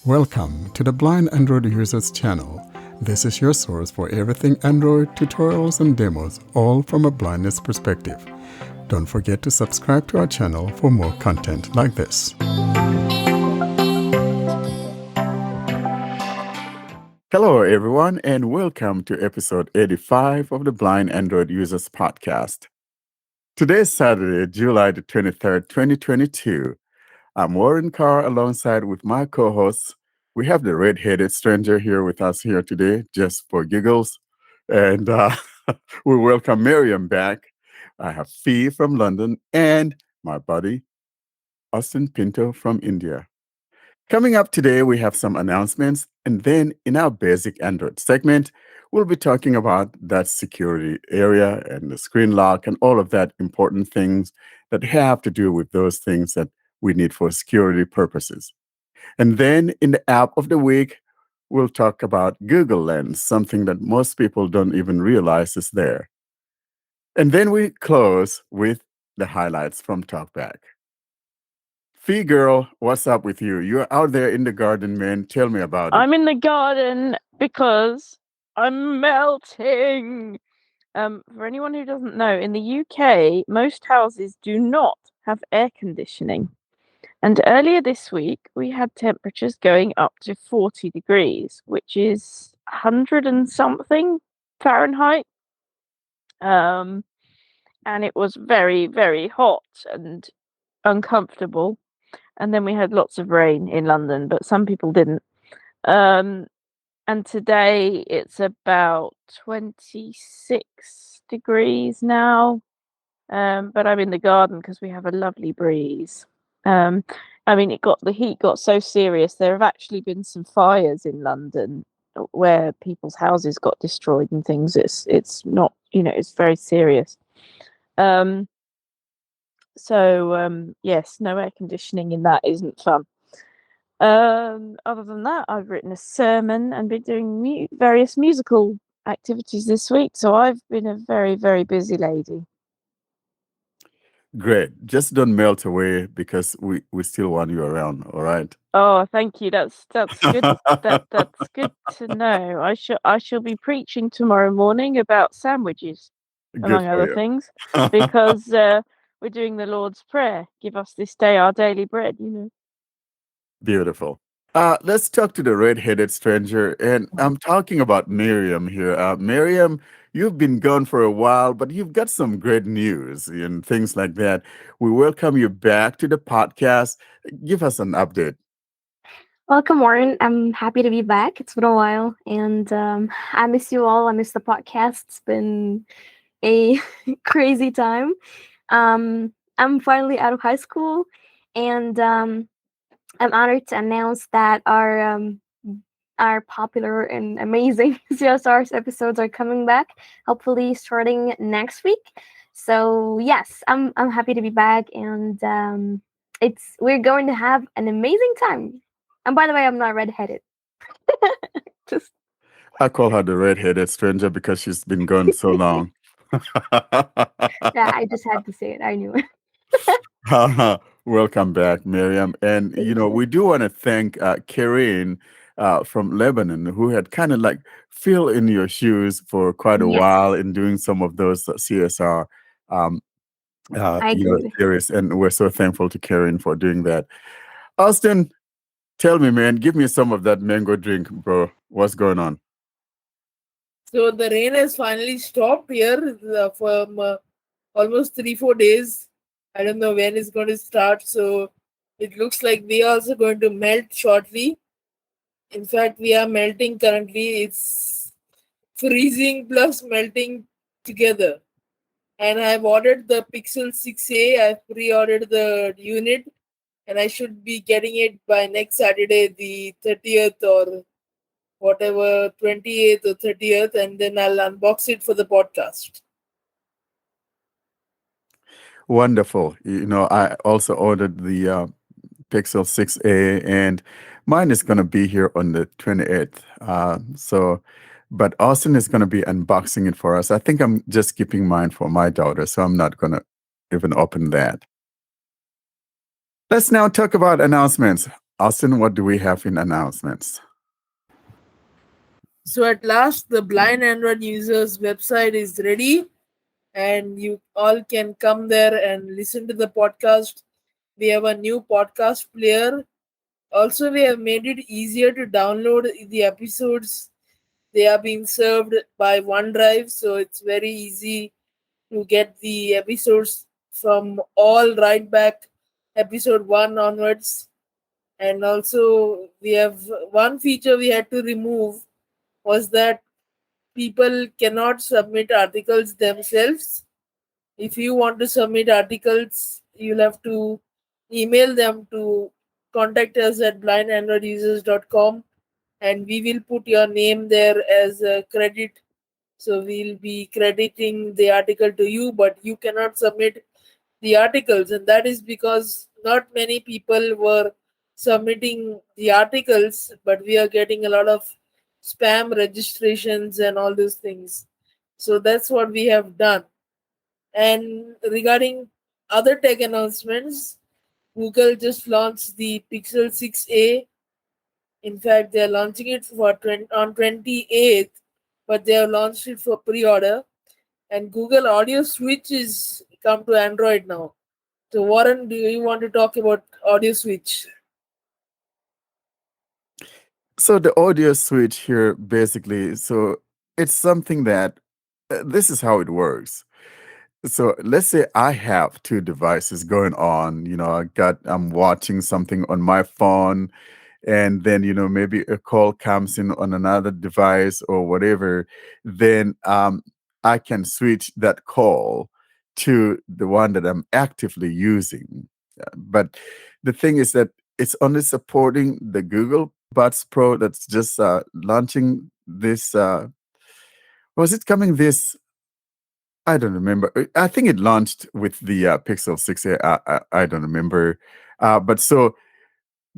Welcome to the Blind Android Users channel. This is your source for everything Android, tutorials and demos, all from a blindness perspective. Don't forget to subscribe to our channel for more content like this. Hello everyone, and welcome to episode 85 of the Blind Android Users podcast. Today is Saturday, July the 23rd, 2022. I'm Warren Carr alongside with my co-hosts. We have the red-headed stranger here with us here today, just for giggles. And we welcome Miriam back. I have Fee from London and my buddy, Austin Pinto from India. Coming up today, we have some announcements. And then in our basic Android segment, we'll be talking about that security area and the screen lock and all of that important things that have to do with those things that we need for security purposes. And then in the app of the week, we'll talk about Google Lens, something that most people don't even realize is there. And then we close with the highlights from Talkback. Fee girl, what's up with you? You're out there in the garden, man. Tell me about it. I'm in the garden because I'm melting. For anyone who doesn't know, in the UK, most houses do not have air conditioning. And earlier this week, we had temperatures going up to 40 degrees, which is 100 and something Fahrenheit. And it was very, very hot and uncomfortable. And then we had lots of rain in London, but some people didn't. And today it's about 26 degrees now. But I'm in the garden because we have a lovely breeze. The heat got so serious. There have actually been some fires in London where people's houses got destroyed and things. It's not, it's very serious. Yes, no air conditioning in that isn't fun. Other than that, I've written a sermon and been doing various musical activities this week. So I've been a very, very busy lady. Great. Just don't melt away because we still want you around, all right? Oh, thank you. That's good. That's good to know. I shall be preaching tomorrow morning about sandwiches, among other things, because we're doing the Lord's Prayer. Give us this day our daily bread, Beautiful. Let's talk to the red-headed stranger, and I'm talking about Miriam here. Miriam, you've been gone for a while, but you've got some great news and things like that. We welcome you back to the podcast. Give us an update. Welcome, Warren. I'm happy to be back. It's been a while, and I miss you all. I miss the podcast. It's been a crazy time. I'm finally out of high school, and I'm honored to announce that our popular and amazing CSR's episodes are coming back, hopefully starting next week. So yes, I'm happy to be back, and we're going to have an amazing time. And by the way, I'm not redheaded. I call her the red-headed stranger because she's been gone so long. Yeah, I just had to say it. I knew it. Welcome back, Miriam. And, we do want to thank Karen from Lebanon, who had kind of like filled in your shoes for quite a while in doing some of those CSR series. And we're so thankful to Karen for doing that. Austin, tell me, man, give me some of that mango drink, bro. What's going on? So the rain has finally stopped here from almost 3-4 days. I don't know when it's going to start. So it looks like we are also going to melt shortly. In fact, we are melting currently. It's freezing plus melting together. And I've ordered the Pixel 6a. I've pre-ordered the unit. And I should be getting it by next Saturday, the 30th or whatever, 28th or 30th. And then I'll unbox it for the podcast. Wonderful. I also ordered the Pixel 6a, and mine is going to be here on the 28th. But Austin is going to be unboxing it for us. I think I'm just keeping mine for my daughter, so I'm not going to even open that. Let's now talk about announcements. Austin, what do we have in announcements? So at last, the blind Android users website is ready, and you all can come there and listen to the podcast. We have a new podcast player. Also, we have made it easier to download the episodes. They are being served by OneDrive, so it's very easy to get the episodes from all right back episode 1 onwards. And also, we have one feature we had to remove was that people cannot submit articles themselves. If you want to submit articles, you'll have to email them to contact us at blindandroidusers.com, and we will put your name there as a credit. So we'll be crediting the article to you, but you cannot submit the articles, and that is because not many people were submitting the articles, but we are getting a lot of spam registrations and all those things. So that's what we have done. And regarding other tech announcements, Google just launched the Pixel 6a. In fact, they are launching it on 28th, but they have launched it for pre-order. And Google Audio Switch is come to Android now. So Warren, do you want to talk about Audio Switch? So the audio switch here, basically, so it's something that this is how it works. So let's say I have two devices going on. I'm watching something on my phone, and then maybe a call comes in on another device or whatever. Then I can switch that call to the one that I'm actively using. But the thing is that it's only supporting the Google Buds Pro that's just launching this. Was it coming this? I don't remember. I think it launched with the Pixel 6a. I don't remember. But so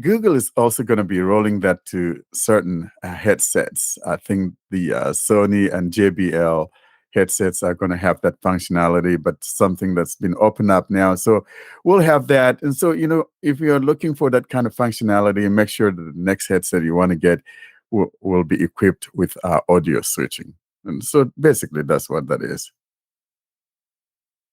Google is also going to be rolling that to certain headsets. I think the Sony and JBL headsets are going to have that functionality, but something that's been opened up now. So we'll have that. And so, if you're looking for that kind of functionality, make sure that the next headset you want to get will be equipped with audio switching. And so basically, that's what that is.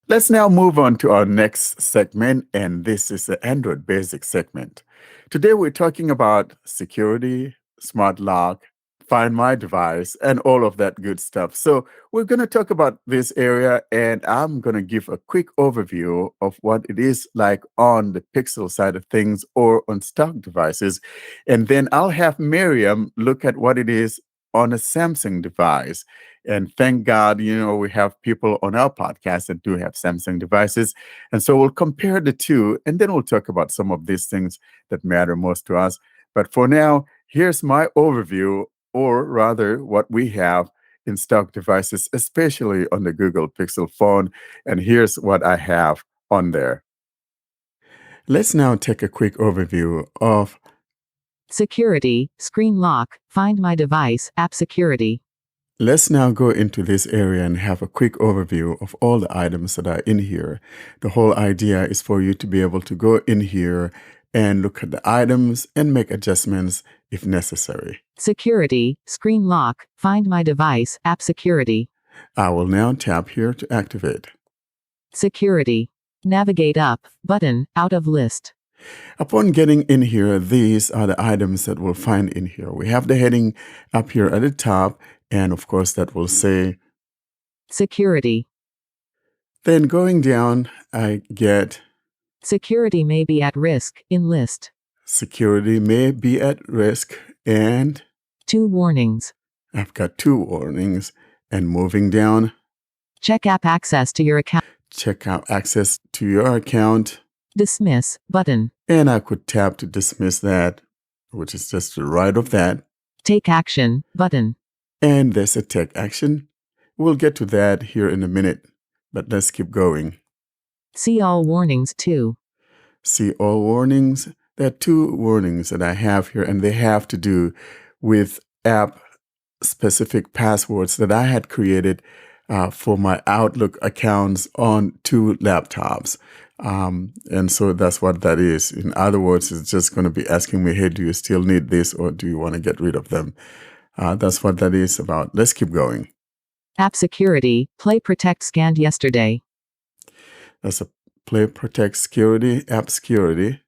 Let's now move on to our next segment, and this is the Android Basic segment. Today we're talking about security, smart lock, find my device, and all of that good stuff. So we're going to talk about this area, and I'm going to give a quick overview of what it is like on the Pixel side of things or on stock devices. And then I'll have Miriam look at what it is on a Samsung device. And thank God, we have people on our podcast that do have Samsung devices. And so we'll compare the two, and then we'll talk about some of these things that matter most to us. But for now, here's my overview, or rather, what we have in stock devices, especially on the Google Pixel phone. And here's what I have on there. Let's now take a quick overview of security, screen lock, find my device, app security. Let's now go into this area and have a quick overview of all the items that are in here. The whole idea is for you to be able to go in here and look at the items and make adjustments if necessary. Security, screen lock, find my device, app security. I will now tap here to activate. Security. Navigate up, button, out of list. Upon getting in here, these are the items that we'll find in here. We have the heading up here at the top, and of course that will say security. Then going down, I get security may be at risk, in list. Security may be at risk, and 2 warnings. I've got 2 warnings. And moving down, check app access to your account. Check out access to your account. Dismiss, button. And I could tap to dismiss that, which is just to the right of that. Take action, button. And there's a take action. We'll get to that here in a minute, but let's keep going. See all warnings too. See all warnings. There are 2 warnings that I have here, and they have to do with app-specific passwords that I had created for my Outlook accounts on 2 laptops. And so that's what that is. In other words, it's just going to be asking me, hey, do you still need this or do you want to get rid of them? That's what that is about. Let's keep going. App security, Play Protect scanned yesterday. That's a Play Protect Security, App Security.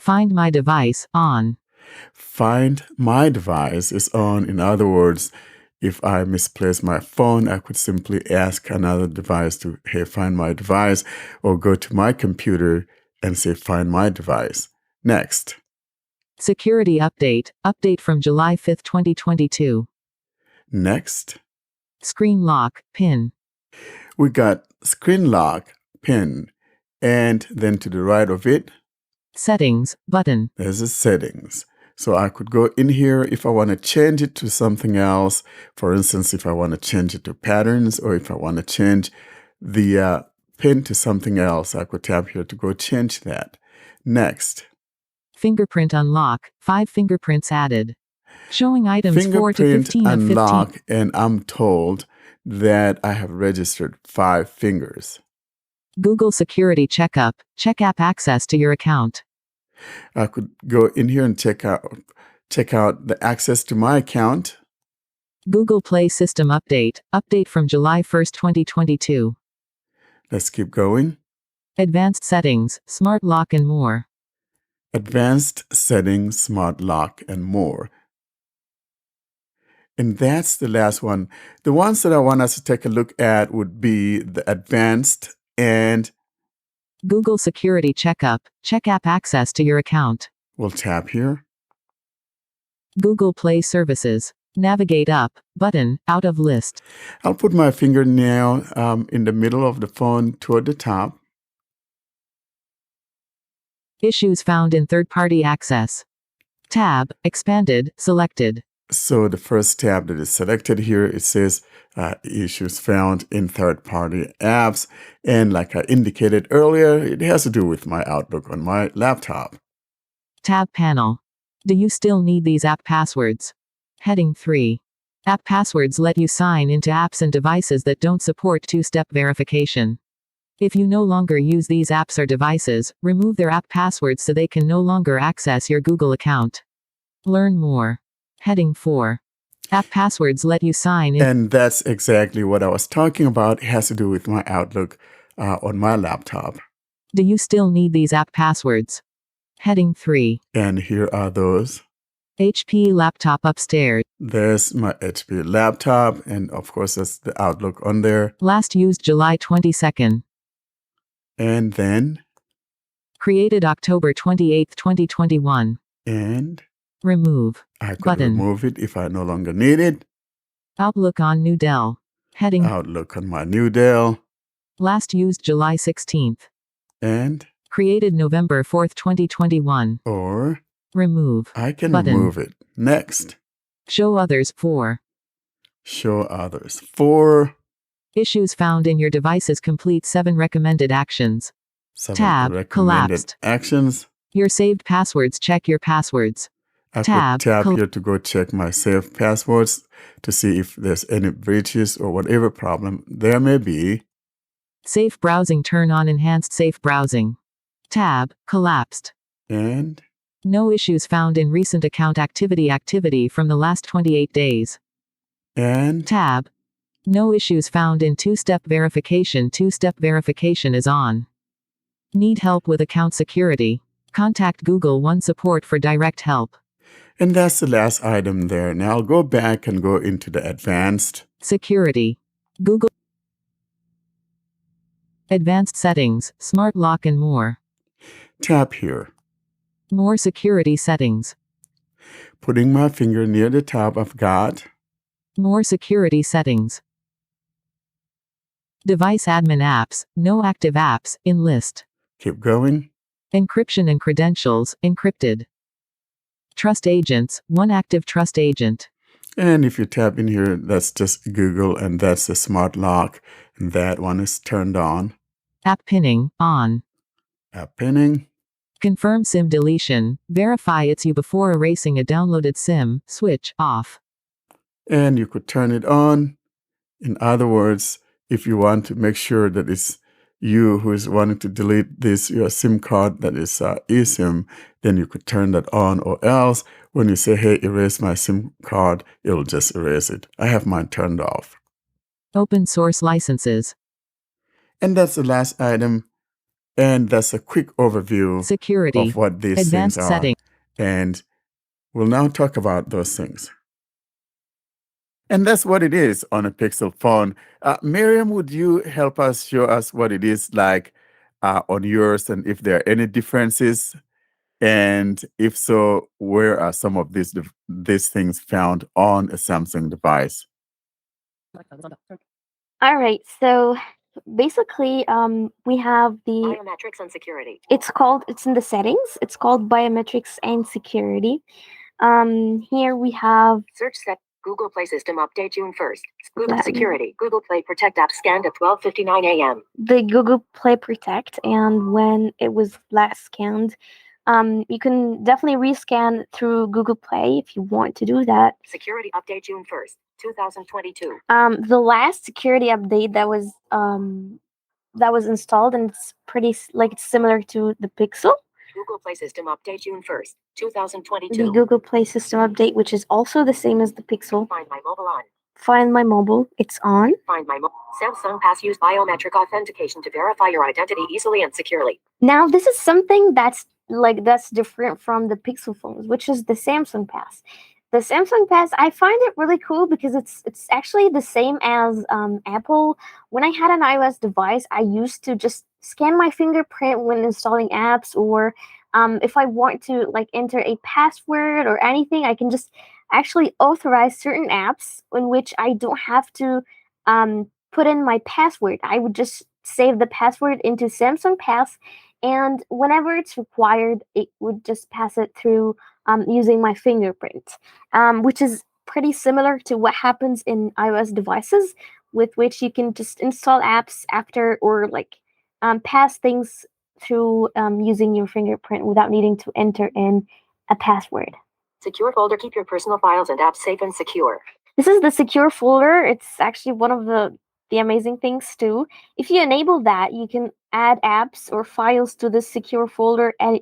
Find my device, on. Find my device is on. In other words, if I misplace my phone, I could simply ask another device to, hey, find my device, or go to my computer and say, find my device. Next. Security update, update from July 5th, 2022. Next. Screen lock, PIN. We got screen lock, PIN, and then to the right of it, Settings, button. there's a settings. So I could go in here if I want to change it to something else. For instance, if I want to change it to patterns, or if I want to change the pin to something else, I could tap here to go change that. Next. Fingerprint unlock, 5 fingerprints added. Showing items 4 to Fingerprint 15 of 15. unlock, and I'm told that I have registered 5 fingers. Google security checkup, check app access to your account. I could go in here and check out the access to my account. Google Play System update, update from July 1st, 2022. Let's keep going. Advanced settings, smart lock and more. Advanced settings, smart lock, and more. And that's the last one. The ones that I want us to take a look at would be the advanced and Google security checkup, check app access to your account. we'll tap here. Google Play services, navigate up, button, out of list. I'll put my finger now in the middle of the phone toward the top. Issues found in third-party access. Tab, expanded, selected. So the first tab that is selected here, it says issues found in third-party apps. And like I indicated earlier, it has to do with my Outlook on my laptop. Tab panel. Do you still need these app passwords? Heading 3. App passwords let you sign into apps and devices that don't support two-step verification. If you no longer use these apps or devices, remove their app passwords so they can no longer access your Google account. Learn more. Heading 4. App passwords let you sign in. And that's exactly what I was talking about. It has to do with my Outlook on my laptop. Do you still need these app passwords? Heading 3. And here are those. HP laptop upstairs. There's my HP laptop, and of course, that's the Outlook on there. Last used July 22nd. And then, Created October 28, 2021. and Remove. I could Button. remove it if I no longer need it. Outlook on New Dell. Heading. Outlook on my new Dell, Last used July 16th. and Created November 4th, 2021. or Remove. I can Button. remove it. Next, Show others 4. show others. 4, Issues found in your device's complete 7 recommended actions. 7 Tab, recommended collapsed. actions. Your saved passwords. Check your passwords. I Tab, could tap col- here to go check my saved passwords to see if there's any breaches or whatever problem there may be. Safe browsing. Turn on enhanced safe browsing. Tab, collapsed. And No issues found in recent account activity from the last 28 days. Tab. No issues found in two-step verification. Two-step verification is on. Need help with account security? Contact Google One Support for direct help. and that's the last item there. Now I'll go back and go into the advanced. Security. Google. Advanced settings, smart lock and more. Tap here. More security settings. Putting my finger near the top, I've got More security settings. Device admin apps, no active apps, in list. keep going. Encryption and credentials, encrypted. Trust agents, one active trust agent. And if you tap in here, that's just Google, and that's the smart lock. And that one is turned on. App pinning, on. App pinning. Confirm SIM deletion, verify it's you before erasing a downloaded SIM, switch, off. And you could turn it on. In other words, if you want to make sure that it's you who is wanting to delete your SIM card that is eSIM, then you could turn that on, or else when you say, hey, erase my SIM card, it'll just erase it. I have mine turned off. Open source licenses. And that's the last item. And that's a quick overview Security. of what these Advanced things are. setting. And we'll now talk about those things. And that's what it is on a Pixel phone. Miriam, would you help us show us what it is like on yours, and if there are any differences? And if so, where are some of these things found on a Samsung device? All right, so basically, we have the biometrics and security. it's in the settings. It's called biometrics and security. Here we have Search set. Google Play System update June 1st. Google Let me- Security. Google Play Protect app scanned at 12:59 a.m. the Google Play Protect, and when it was last scanned, you can definitely rescan through Google Play if you want to do that. Security update June 1st, 2022. The last security update that was installed, and it's pretty it's similar to the Pixel. Google Play System update June 1st, 2022. The Google Play System update, which is also the same as the Pixel. Find My Mobile on. Find My Mobile, it's on. Find My Mobile. Samsung Pass use biometric authentication to verify your identity easily and securely. Now, this is something that's different from the Pixel phones, which is the Samsung Pass. The Samsung Pass, I find it really cool because it's actually the same as Apple. When I had an iOS device, I used to just scan my fingerprint when installing apps, or if I want to enter a password or anything, I can just actually authorize certain apps in which I don't have to put in my password. I would just save the password into Samsung Pass, and whenever it's required, it would just pass it through using my fingerprint, which is pretty similar to what happens in iOS devices, with which you can just install apps after, or pass things through using your fingerprint without needing to enter in a password. Secure folder. Keep your personal files and apps safe and secure. This is the secure folder. It's actually one of the amazing things too. If you enable that, you can add apps or files to this secure folder, and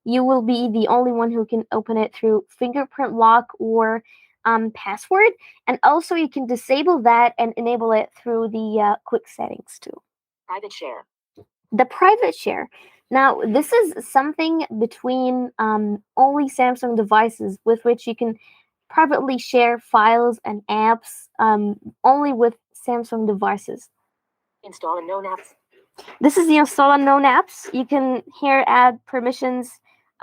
you will be the only one who can open it through fingerprint lock or password. And also you can disable that and enable it through the quick settings too. Private share. The private share. Now, this is something between only Samsung devices, with which you can privately share files and apps only with Samsung devices. Install unknown apps. This is the install unknown apps. You can here add permissions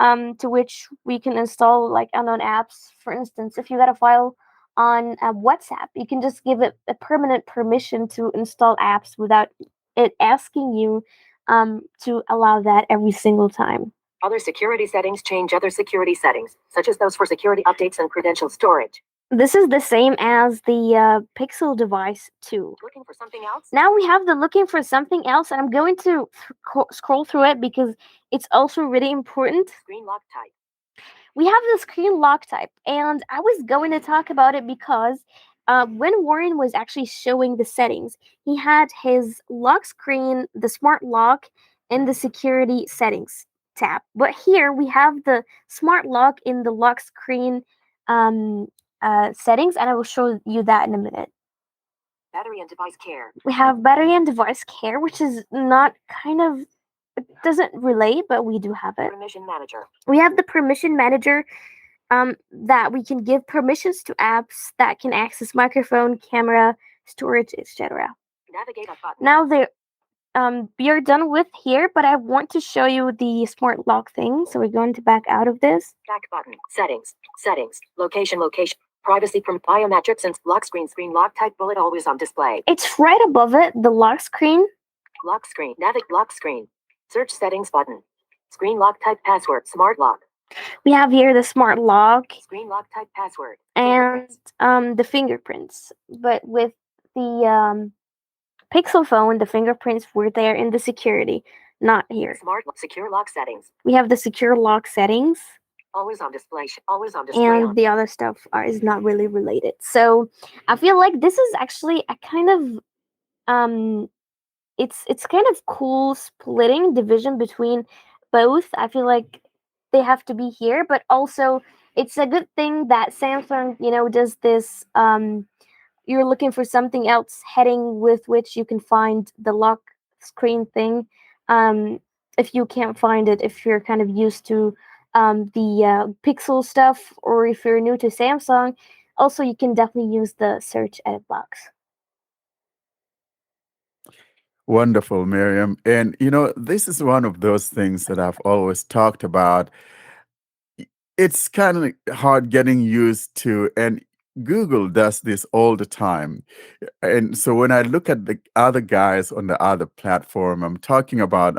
to which we can install unknown apps. For instance, if you got a file on WhatsApp, you can just give it a permanent permission to install apps without it asking you to allow that every single time. Other security settings. Change other security settings, such as those for security updates and credential storage. This is the same as the Pixel device too. Looking for something else? Now we have the looking for something else, and I'm going to scroll through it because it's also really important. Screen lock type. We have the screen lock type, and I was going to talk about it because when Warren was actually showing the settings, he had his lock screen, the smart lock, and the security settings tab. But here we have the smart lock in the lock screen settings, and I will show you that in a minute. Battery and device care. We have battery and device care, which is not it doesn't relate, but we do have it. Permission manager. We have the permission manager that we can give permissions to apps that can access microphone, camera, storage, etc. Navigate up button. Now we are done with here, but I want to show you the smart lock thing. So we're going to back out of this. Back button. Settings. Settings. Location. Privacy from biometrics and lock screen. Screen lock type bullet always on display. It's right above it, the lock screen. Lock screen. Lock screen. Search settings button. Screen lock type password. Smart lock. We have here the smart lock Screen lock type password. and the fingerprints. But with the Pixel phone, the fingerprints were there in the security, not here. Smart secure lock settings. We have the secure lock settings, Always on display. Always on display. and the other stuff is not really related. So I feel like this is actually a kind of it's kind of cool splitting division between both. I feel like they have to be here, but also it's a good thing that Samsung, does this. You're looking for something else heading with which you can find the lock screen thing. Um, if you can't find it, if you're kind of used to the Pixel stuff, or if you're new to Samsung, also you can definitely use the search edit box. Wonderful, Miriam. And this is one of those things that I've always talked about. It's kind of hard getting used to, and Google does this all the time. And so when I look at the other guys on the other platform, I'm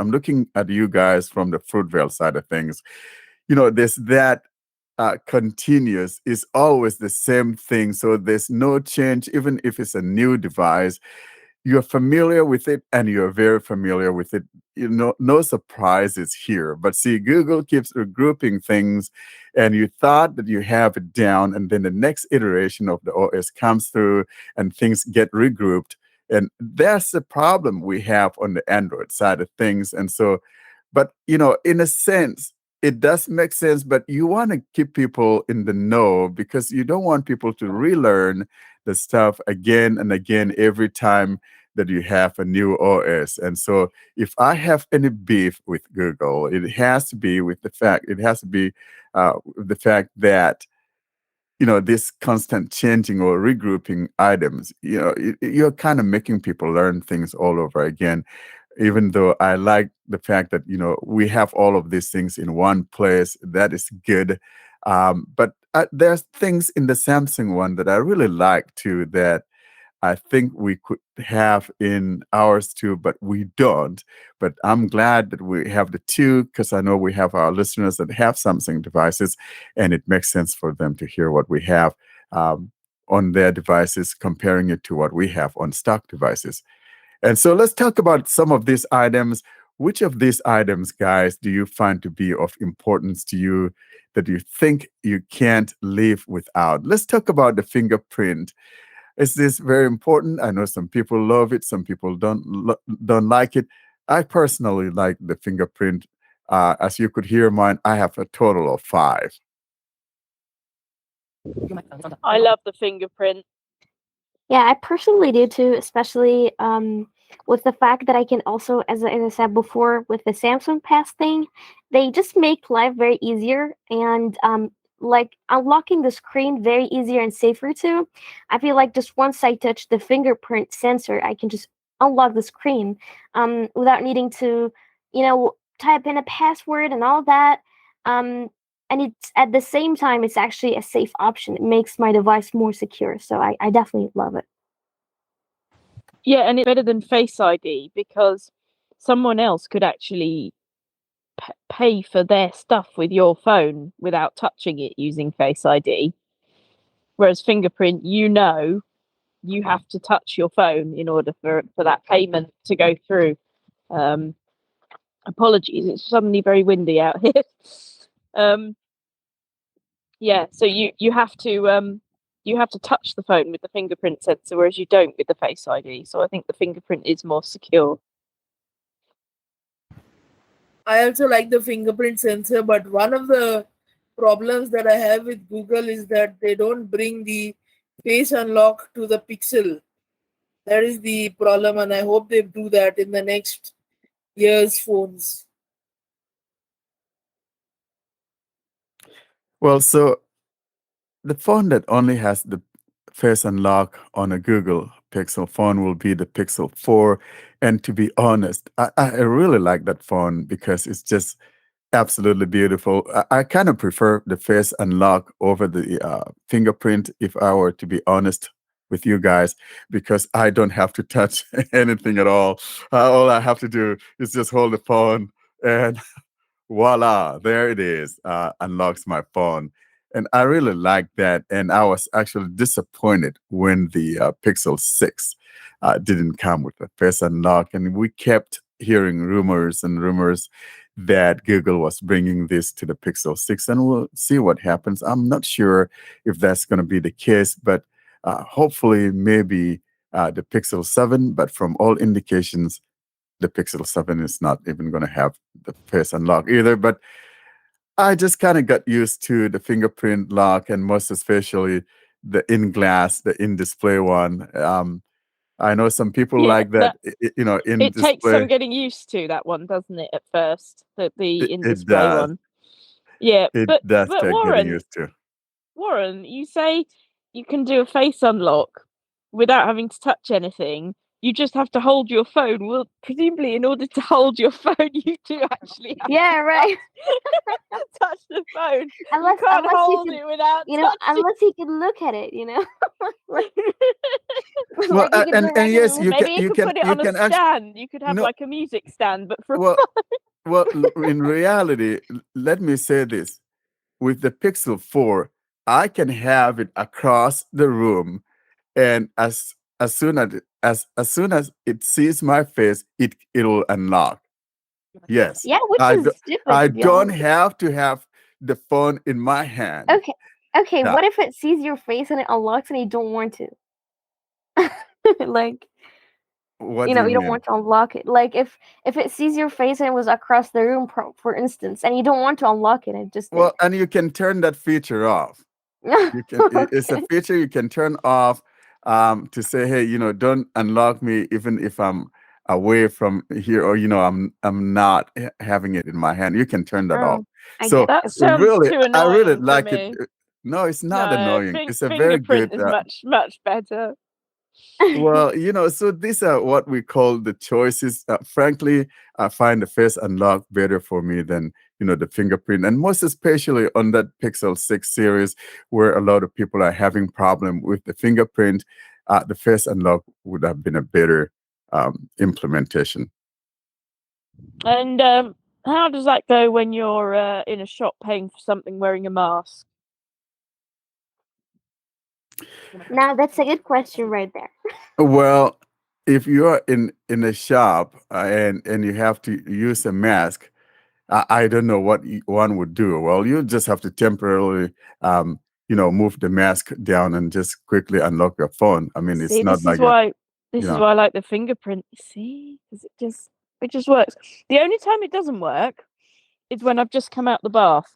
looking at you guys from the Fruitvale side of things. There's that continuous is always the same thing. So there's no change, even if it's a new device. You're familiar with it, and you're very familiar with it. No surprises here. But see, Google keeps regrouping things, and you thought that you have it down, and then the next iteration of the OS comes through and things get regrouped. And that's the problem we have on the Android side of things. And so, but in a sense, it does make sense, but you want to keep people in the know, because you don't want people to relearn the stuff again and again every time that you have a new OS. And so if I have any beef with Google, it has to be with the fact, the fact that this constant changing or regrouping items, you're kind of making people learn things all over again. Even though I like the fact that we have all of these things in one place, that is good. But there's things in the Samsung one that I really like too, that I think we could have in ours too, but we don't. But I'm glad that we have the two, because I know we have our listeners that have Samsung devices, and it makes sense for them to hear what we have on their devices, comparing it to what we have on stock devices. And so let's talk about some of these items. Which of these items, guys, do you find to be of importance to you, that you think you can't live without? Let's talk about the fingerprint. Is this very important? I know some people love it, some people don't like it. I personally like the fingerprint. As you could hear mine, I have a total of 5. I love the fingerprint. Yeah, I personally do too, especially with the fact that I can also, as I said before, with the Samsung Pass thing, they just make life very easier, and like unlocking the screen very easier and safer too. I feel like just once I touch the fingerprint sensor, I can just unlock the screen without needing to, type in a password and all that. And it's at the same time, it's actually a safe option. It makes my device more secure, so I definitely love it. Yeah, and it's better than Face ID, because someone else could actually pay for their stuff with your phone without touching it using Face ID. Whereas fingerprint, you have to touch your phone in order for that payment to go through. Apologies, it's suddenly very windy out here. Yeah, so you have to touch the phone with the fingerprint sensor, whereas you don't with the Face ID. So I think the fingerprint is more secure. I also like the fingerprint sensor, but one of the problems that I have with Google is that they don't bring the face unlock to the Pixel. That is the problem, and I hope they do that in the next year's phones. Well, so the phone that only has the face unlock on a Google Pixel phone will be the Pixel 4. And to be honest, I really like that phone, because it's just absolutely beautiful. I kind of prefer the face unlock over the fingerprint, if I were to be honest with you guys, because I don't have to touch anything at all. All I have to do is just hold the phone, and voila, there it is. Unlocks my phone. And I really like that. And I was actually disappointed when the Pixel 6 didn't come with a face unlock. And we kept hearing rumors and rumors that Google was bringing this to the Pixel 6. And we'll see what happens. I'm not sure if that's going to be the case, but hopefully, maybe the Pixel 7. But from all indications, the Pixel 7 is not even going to have the face unlock either. But I just kind of got used to the fingerprint lock, and most especially the in-glass, the in-display one. I know some people Yeah, like that, in it takes some display. getting used to, that one, doesn't it? At first, the It in-display does. one. Yeah, It but does take getting Warren, used to. you say you can do a face unlock without having to touch anything. You just have to hold your phone. Well, presumably, in order to hold your phone, you do actually have Yeah, to right. touch the phone. Unless you can't unless you hold can, it without unless touching. you can look at it, like, Well, like you can do and yes, regularly. Maybe you could put it you on a can actually stand. You could have no. like a music stand, but for Well, in reality, let me say this: with the Pixel 4, I can have it across the room, and as soon as soon as it sees my face, it'll unlock. Yes, Yeah, which I is stupid I to be don't honest. have to have the phone in my hand. Okay. Yeah. What if it sees your face and it unlocks and you don't want to? Like, What do you you don't mean? want to unlock it. Like if it sees your face and it was across the room, for instance, and you don't want to unlock it, it just did. Well, and you can turn that feature off. You can. It's a Okay. feature you can turn off, to say, hey, don't unlock me even if I'm away from here, or I'm not having it in my hand. You can turn that off. Oh, I So get it. that Okay. sounds really, too I really annoying for like it. me. No, it's not No, annoying. It's a very good. fingerprint is much better. Well, so these are what we call the choices. Frankly, I find the face unlock better for me than the fingerprint, and most especially on that Pixel 6 series, where a lot of people are having problem with the fingerprint. The face unlock would have been a better implementation. And how does that go when you're in a shop paying for something wearing a mask? Now that's a good question right there. Well, if you're in a shop, and you have to use a mask, I don't know what one would do. Well, you just have to temporarily, move the mask down and just quickly unlock your phone. I mean, it's See, not this is like a, why you this is know. why I like the fingerprint. You see, because it just works. The only time it doesn't work is when I've just come out the bath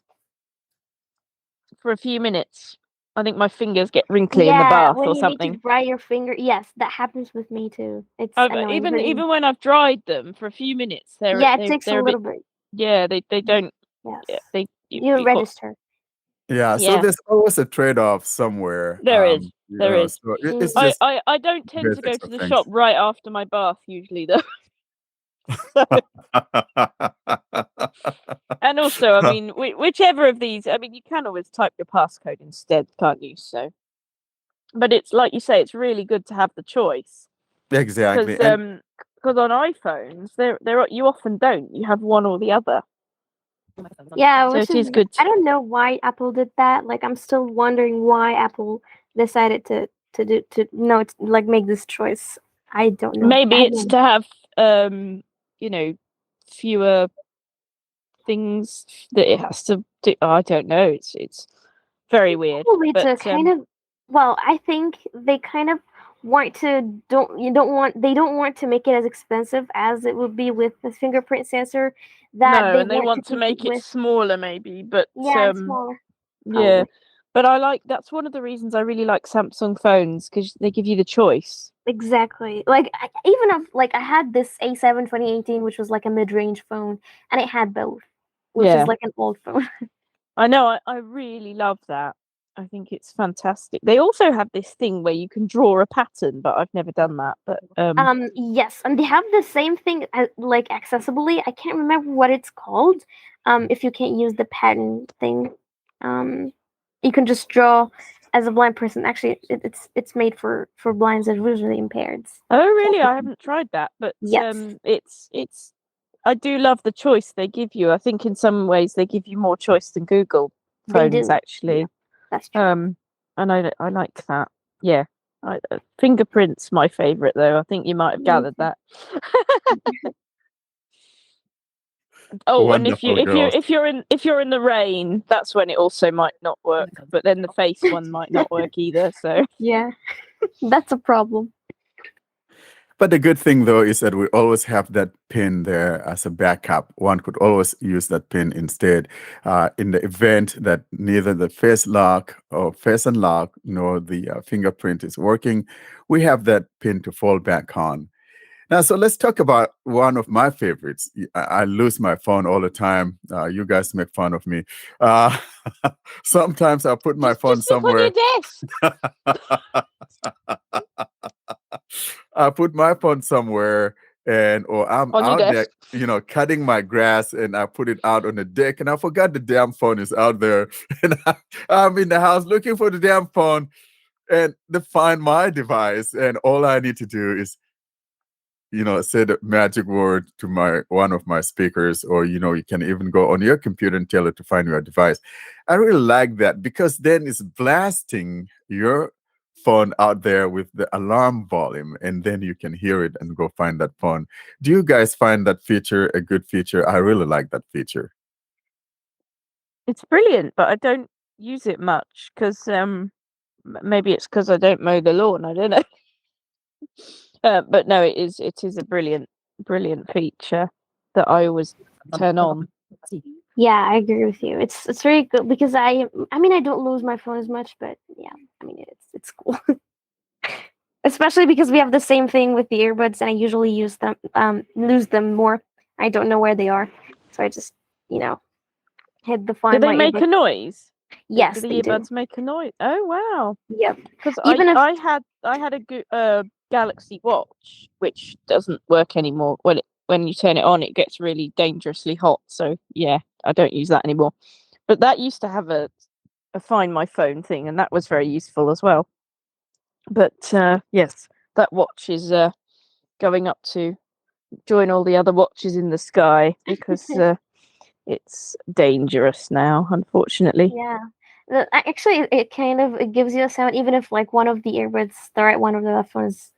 for a few minutes. I think my fingers get wrinkly in the Yeah, bath when or you need to something. dry your finger. Yes, that happens with me too. It's annoying. Very. Even when I've dried them for a few minutes, Yeah, it takes a they're a bit. little bit. Yeah, they don't. Yeah, Yes. they You you got. register. Yeah, so Yeah, there's always a trade-off somewhere. there is. There is. So it's Mm. just I don't tend to go basics to of the things. shop right after my bath usually though. So, and also, I mean, whichever of these, I mean, you can always type your passcode instead, can't you? So, but it's like you say, it's really good to have the choice because Exactly. And on iPhones, you often don't. You have one or the other. Yeah, So which it is is good. I don't know why Apple did that. Like I'm still wondering why Apple decided to like make this choice. I don't know. I Maybe have it's no. to have you know, fewer things that it has to do. Oh, I don't know. It's very weird. Probably But to kind of, well, I think they kind of want to they don't want to make it as expensive as it would be with the fingerprint sensor, that no, they and they want to want to keep it make it with. smaller, maybe. But Yeah, it's smaller yeah. probably. But that's one of the reasons I really like Samsung phones because they give you the choice. Exactly. Like even if like I had this A7 2018, which was like a mid-range phone, and it had both, which Yeah, is like an old phone. I know. I really love that. I think it's fantastic. They also have this thing where you can draw a pattern, but I've never done that. But Yes, and they have the same thing like accessibly. I can't remember what it's called. If you can't use the pattern thing, um, you can just draw as a blind person. Actually, it's made for blinds and visually impaired. oh, really? I haven't tried that, but Yes, it's. I do love the choice they give you. I think in some ways they give you more choice than Google they phones do. actually. Yeah, that's true. And I like that. Yeah, fingerprints my favorite though. I think you might have Me gathered too. that. Oh, and wonderful girls. if you're in the rain, that's when it also might not work. But then the face one might not work either. So Yeah, that's a problem. But the good thing though is that we always have that pin there as a backup. One could always use that pin instead in the event that neither the face lock or face unlock nor the fingerprint is working. We have that pin to fall back on. Now, so let's talk about one of my favorites. I lose my phone all the time. You guys make fun of me. Uh, sometimes I put my phone Just look on your somewhere. desk. I put my phone somewhere, or I'm On your out there, desk. cutting my grass, and I put it out on the deck, and I forgot the damn phone is out there, and I'm in the house looking for the damn phone, and to find my device, and all I need to do is say the magic word to one of my speakers, or you can even go on your computer and tell it to find your device. I really like that because then it's blasting your phone out there with the alarm volume, and then you can hear it and go find that phone. Do you guys find that feature a good feature? I really like that feature. It's brilliant, but I don't use it much because maybe it's because I don't mow the lawn. I don't know. But no, it is a brilliant feature that I always turn on. Yeah, I agree with you. It's very good because I mean I don't lose my phone as much, but yeah, I mean it's cool. Especially because we have the same thing with the earbuds, and I usually lose them more. I don't know where they are, so I just hit the Do find they my make a earbud. noise? Yes, Do the they do. earbuds make a noise? Oh wow! Yep. Because Even if I had a Galaxy Watch which doesn't work anymore. When you turn it on, it gets really dangerously hot. So yeah, I don't use that anymore. But that used to have a Find My Phone thing, and that was very useful as well. But yes, that watch is going up to join all the other watches in the sky because it's dangerous now, unfortunately. yeah. Actually, it kind of it gives you a sound, even if like one of the earbuds, the right one or the left one is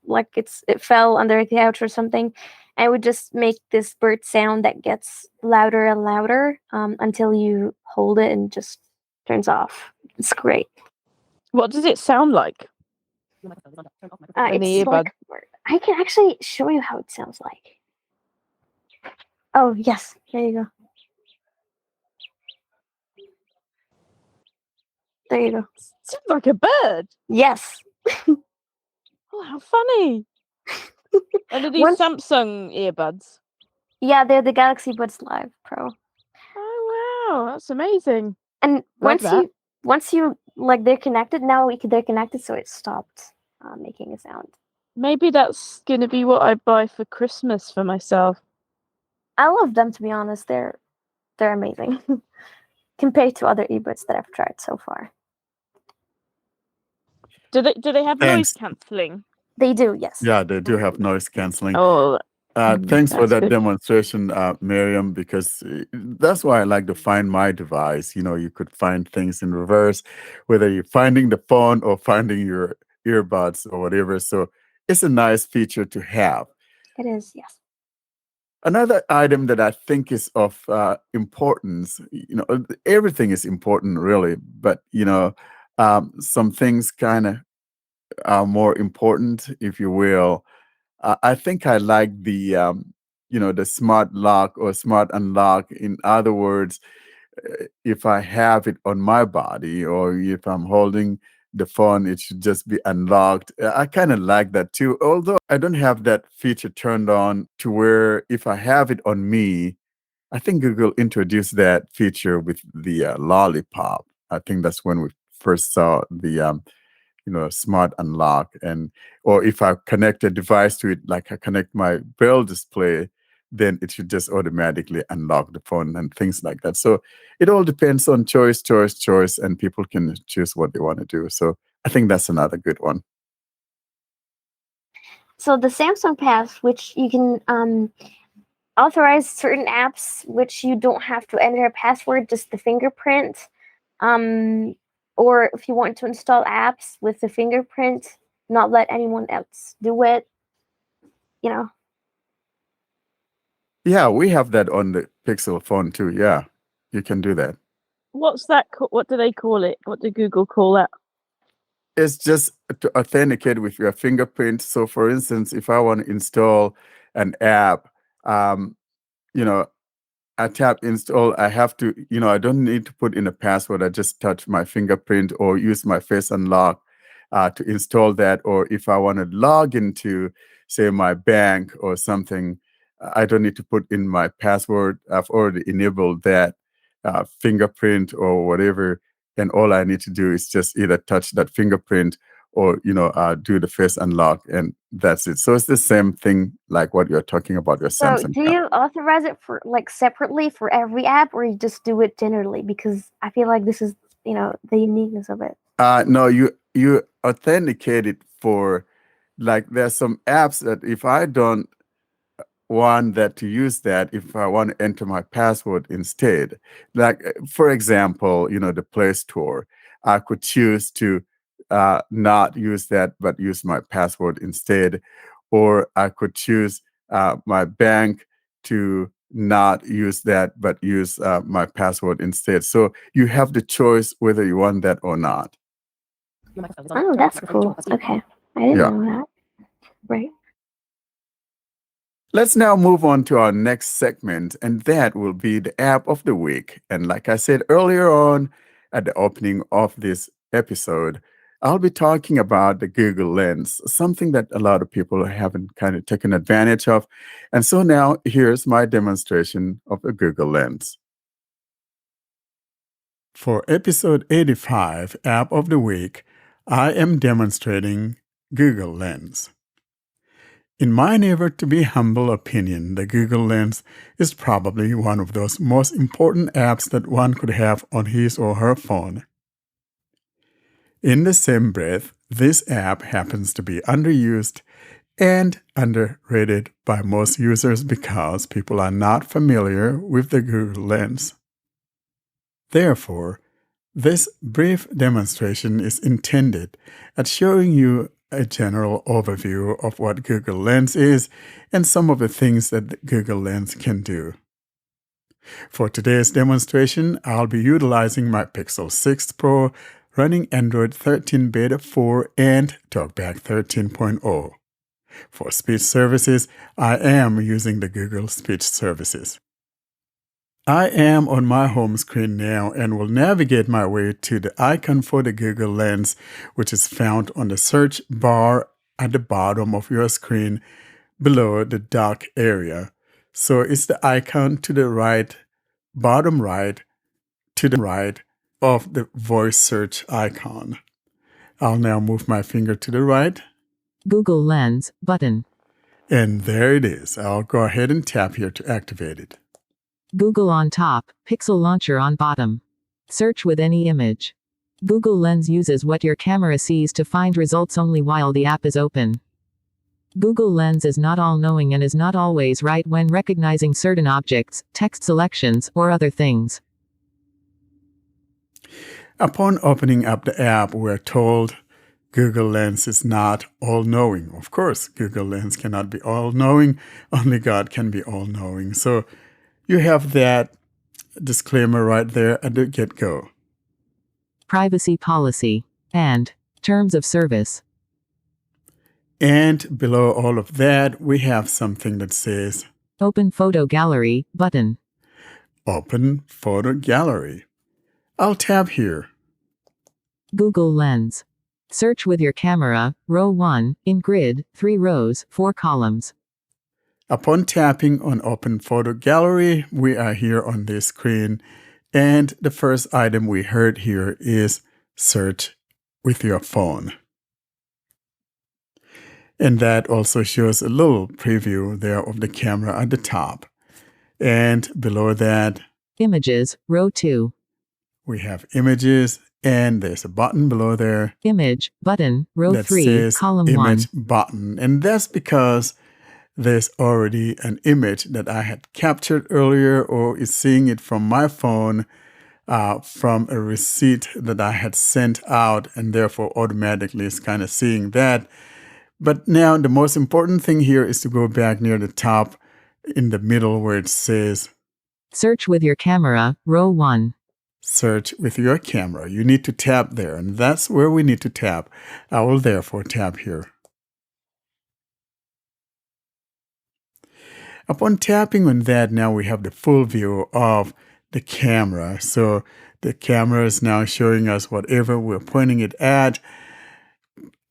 like it fell under the couch or something. I would just make this bird sound that gets louder and louder until you hold it and just turns off. It's great. What does it sound like? In the It's earbud. like I can actually show you how it sounds like. Oh yes, there you go. There you go. Sounds like a bird. Yes. Oh, how funny! And are these Once, Samsung earbuds? yeah, they're the Galaxy Buds Live Pro. Oh wow, that's amazing. And Love that. once you like they're connected now, they're connected, so it stopped making a sound. Maybe that's gonna be what I buy for Christmas for myself. I love them, to be honest. They're amazing compared to other earbuds that I've tried so far. Do they have noise Thanks. cancelling? They do, yes. Yeah, they do have noise canceling. Oh, Thanks for that's that good. demonstration, Miriam, because that's why I like to find my device. You could find things in reverse, whether you're finding the phone or finding your earbuds or whatever. So it's a nice feature to have. It is, yes. Another item that I think is of importance, everything is important really, but, some things kind of are more important, if you will. I think I like the smart lock or smart unlock. In other words, if I have it on my body or if I'm holding the phone, it should just be unlocked. I kind of like that too, although I don't have that feature turned on to where if I have it on me, I think Google introduced that feature with the lollipop. I think that's when we first saw the smart unlock, or if I connect a device to it, like I connect my braille display, then it should just automatically unlock the phone and things like that. So it all depends on choice, and people can choose what they want to do. So I think that's another good one. So the Samsung Pass, which you can authorize certain apps, which you don't have to enter a password, just the fingerprint. Or if you want to install apps with the fingerprint, not let anyone else do it. Yeah, we have that on the Pixel phone too. Yeah, you can do that. What's that? What do they call it? What do Google call that? It's just to authenticate with your fingerprint. So, for instance, if I want to install an app, um, you know, I tap install. I have to, I don't need to put in a password. I just touch my fingerprint or use my face unlock to install that. Or if I want to log into, say, my bank or something, I don't need to put in my password. I've already enabled that fingerprint or whatever. And all I need to do is just either touch that fingerprint or, do the face unlock, and that's it. So it's the same thing like what you're talking about your So, Samsung do app. you authorize it for like separately for every app, or you just do it generally? Because I feel like this is, the uniqueness of it. No, you authenticate it for, like, there's some apps that if I don't want that to use that, if I want to enter my password instead, like for example, the Play Store, I could choose to not use that but use my password instead, or I could choose my bank to not use that but use my password instead. So you have the choice whether you want that or not. Oh, that's cool. Okay, I didn't Yeah. know that. Right. Let's now move on to our next segment, and that will be the app of the week. And like I said earlier on at the opening of this episode, I'll be talking about the Google Lens, something that a lot of people haven't kind of taken advantage of. And so now here's my demonstration of the Google Lens. For episode 85, App of the Week, I am demonstrating Google Lens. In my never to be humble opinion, the Google Lens is probably one of those most important apps that one could have on his or her phone. In the same breath, this app happens to be underused and underrated by most users because people are not familiar with the Google Lens. Therefore, this brief demonstration is intended at showing you a general overview of what Google Lens is and some of the things that Google Lens can do. For today's demonstration, I'll be utilizing my Pixel 6 Pro running Android 13 Beta 4 and Talkback 13.0. For speech services, I am using the Google Speech Services. I am on my home screen now and will navigate my way to the icon for the Google Lens, which is found on the search bar at the bottom of your screen below the dock area. So it's the icon to the right, bottom right, to the right of the voice search icon. I'll now move my finger to the right. Google Lens button. And there it is. I'll go ahead and tap here to activate it. Google on top, Pixel Launcher on bottom. Search with any image. Google Lens uses what your camera sees to find results only while the app is open. Google Lens is not all-knowing and is not always right when recognizing certain objects, text selections, or other things. Upon opening up the app, we're told Google Lens is not all-knowing. Of course, Google Lens cannot be all-knowing. Only God can be all-knowing. So you have that disclaimer right there at the get-go. Privacy policy and terms of service. And below all of that, we have something that says Open Photo Gallery button. Open Photo Gallery. I'll tap here. Google Lens. Search with your camera, row 1, in grid, 3 rows, 4 columns. Upon tapping on Open Photo Gallery, we are here on this screen, and the first item we heard here is search with your phone. And that also shows a little preview there of the camera at the top. And below that, Images, row 2. we have images, and there's a button below there Image, button, row that 3, says column 1. image button. And that's because there's already an image that I had captured earlier or is seeing it from my phone from a receipt that I had sent out, and therefore automatically it's kind of seeing that. But now the most important thing here is to go back near the top in the middle where it says Search with your camera, row 1. search with your camera. You need to tap there, and that's where we need to tap. I will therefore tap here. Upon tapping on that, now we have the full view of the camera. So the camera is now showing us whatever we're pointing it at.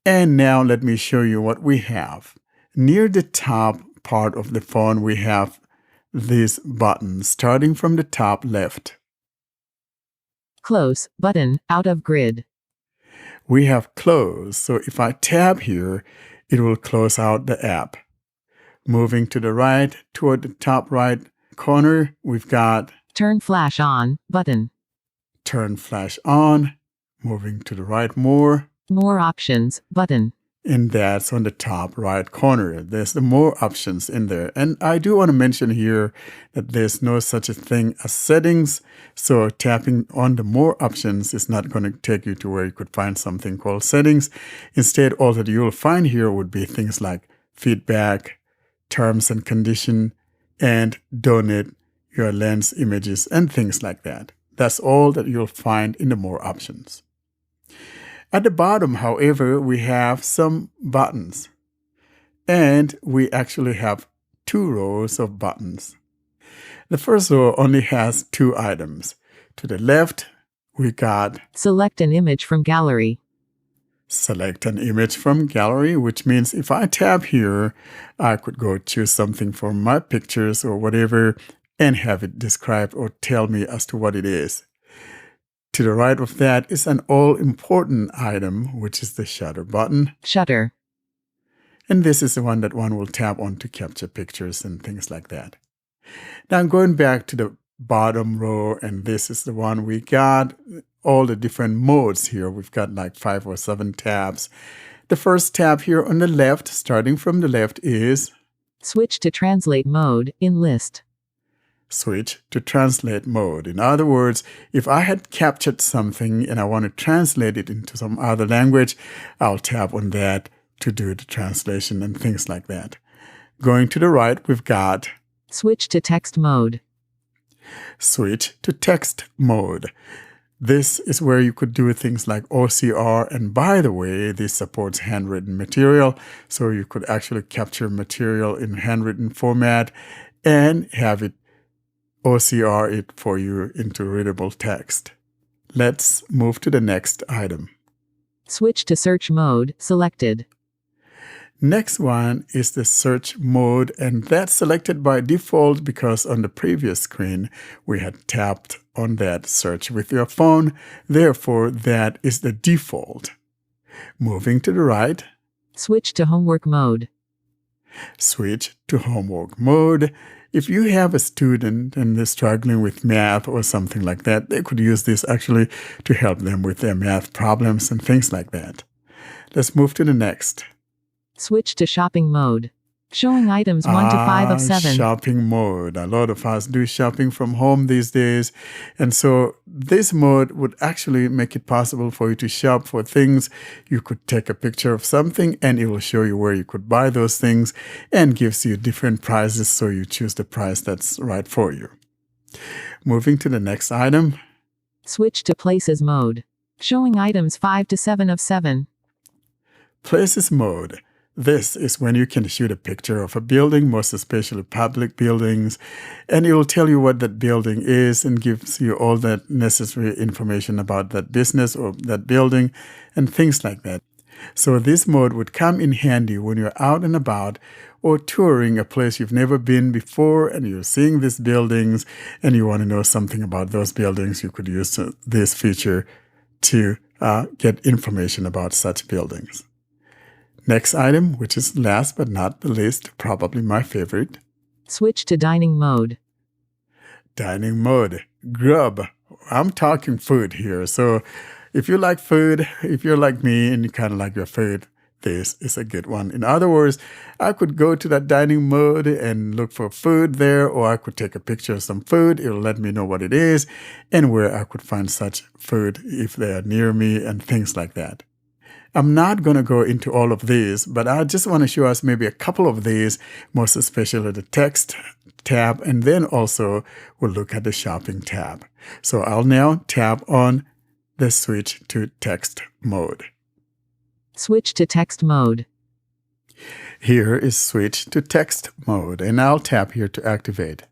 And now let me show you what we have. Near the top part of the phone, we have these buttons, starting from the top left. Close button, out of grid. We have close. So if I tap here, it will close out the app. Moving to the right, toward the top right corner, we've got Turn flash on button. turn flash on. Moving to the right more, More options button. and that's on the top right corner. There's the more options in there. And I do want to mention here that there's no such a thing as settings. So tapping on the more options is not going to take you to where you could find something called settings. Instead, all that you'll find here would be things like feedback, terms and condition, and donate your lens images and things like that. That's all that you'll find in the more options. At the bottom, however, we have some buttons, and we actually have 2 rows of buttons. The first row only has 2 items. To the left, we got Select an image from gallery. select an image from gallery, which means if I tap here, I could go choose something from my pictures or whatever and have it described or tell me as to what it is. To the right of that is an all-important item, which is the shutter button. Shutter. And this is the one that one will tap on to capture pictures and things like that. Now I'm going back to the bottom row, and this is the one we got. All the different modes here. We've got like 5 or 7 tabs. The first tab here on the left, starting from the left, is Switch to translate mode in list. switch to translate mode. In other words, if I had captured something and I want to translate it into some other language, I'll tap on that to do the translation and things like that. Going to the right, we've got Switch to text mode. switch to text mode. This is where you could do things like OCR, and by the way, this supports handwritten material, so you could actually capture material in handwritten format and have it OCR it for you into readable text. Let's move to the next item. Switch to search mode selected. Next one is the search mode, and that's selected by default because on the previous screen we had tapped on that search with your phone. Therefore, that is the default. Moving to the right, Switch to homework mode. switch to homework mode. If you have a student and they're struggling with math or something like that, they could use this actually to help them with their math problems and things like that. Let's move to the next. Switch to shopping mode. Showing items 1 to 5 of 7. Shopping mode. A lot of us do shopping from home these days. And so this mode would actually make it possible for you to shop for things. You could take a picture of something and it will show you where you could buy those things and gives you different prices, so you choose the price that's right for you. Moving to the next item. Switch to places mode. Showing items 5 to 7 of 7. Places mode. This is when you can shoot a picture of a building, most especially public buildings, and it will tell you what that building is and gives you all that necessary information about that business or that building and things like that. So this mode would come in handy when you're out and about or touring a place you've never been before and you're seeing these buildings and you want to know something about those buildings. You could use this feature to get information about such buildings. Next item, which is last but not the least, probably my favorite. Switch to dining mode. Dining mode. Grub. I'm talking food here. So if you like food, if you're like me and you kind of like your food, this is a good one. In other words, I could go to that dining mode and look for food there, or I could take a picture of some food. It'll let me know what it is and where I could find such food if they are near me and things like that. I'm not going to go into all of these, but I just want to show us maybe a couple of these, most especially the text tab, and then also we'll look at the shopping tab. So I'll now tap on the switch to text mode. Switch to text mode. Here is switch to text mode, and I'll tap here to activate.